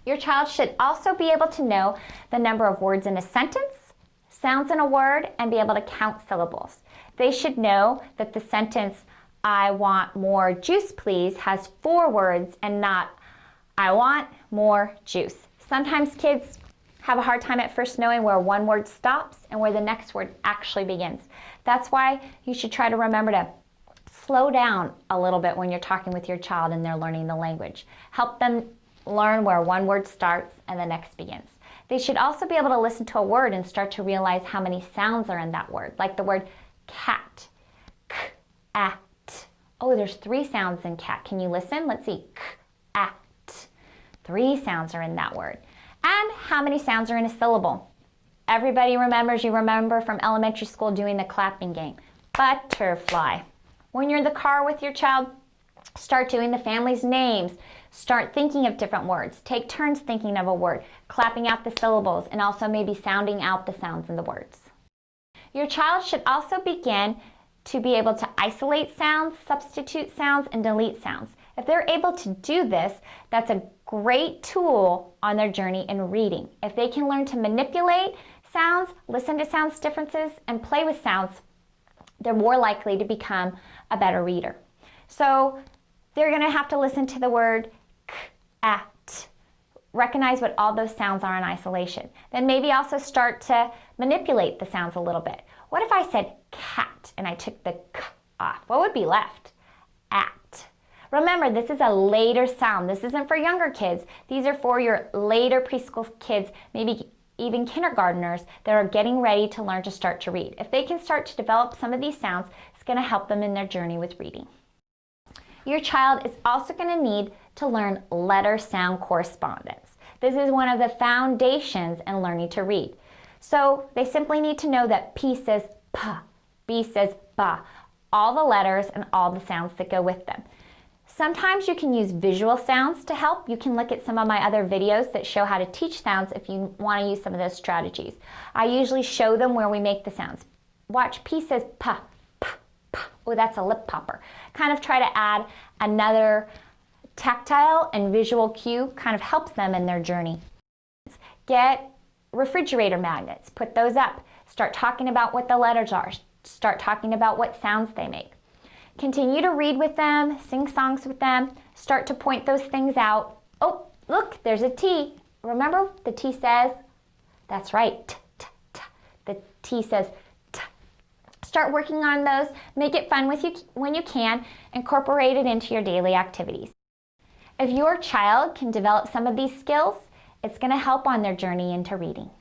Your child should also be able to know the number of words in a sentence, sounds in a word, and be able to count syllables. They should know that the sentence, "I want more juice, please," has 4 words and not, "I want more juice." Sometimes kids have a hard time at first knowing where one word stops and where the next word actually begins. That's why you should try to remember to slow down a little bit when you're talking with your child and they're learning the language. Help them learn where one word starts and the next begins. They should also be able to listen to a word and start to realize how many sounds are in that word, like the word cat, k, at. Oh, there's 3 sounds in cat. Can you listen? Let's see, k, at. 3 sounds are in that word. And how many sounds are in a syllable? Everybody remembers, you remember from elementary school doing the clapping game. Butterfly. When you're in the car with your child, start doing the family's names. Start thinking of different words. Take turns thinking of a word, clapping out the syllables, and also maybe sounding out the sounds in the words. Your child should also begin to be able to isolate sounds, substitute sounds, and delete sounds. If they're able to do this, that's a great tool on their journey in reading. If they can learn to manipulate sounds, listen to sounds differences, and play with sounds, they're more likely to become a better reader. So they're going to have to listen to the word k, at, recognize what all those sounds are in isolation. Then maybe also start to manipulate the sounds a little bit. What if I said cat and I took the k off? What would be left? At. Remember, this is a later sound. This isn't for younger kids. These are for your later preschool kids, maybe even kindergartners that are getting ready to learn to start to read. If they can start to develop some of these sounds, it's going to help them in their journey with reading. Your child is also going to need to learn letter-sound correspondence. This is one of the foundations in learning to read. So they simply need to know that P says P, B says ba, all the letters and all the sounds that go with them. Sometimes you can use visual sounds to help. You can look at some of my other videos that show how to teach sounds if you want to use some of those strategies. I usually show them where we make the sounds. Watch, P says P, P, P. Oh, that's a lip popper. Kind of try to add another tactile and visual cue, kind of helps them in their journey. Get refrigerator magnets, put those up. Start talking about what the letters are. Start talking about what sounds they make. Continue to read with them, sing songs with them, start to point those things out. Oh, look, there's a T. Remember, the T says, that's right, t, t, t. The T says t. Start working on those. Make it fun with you when you can. Incorporate it into your daily activities. If your child can develop some of these skills, it's going to help on their journey into reading.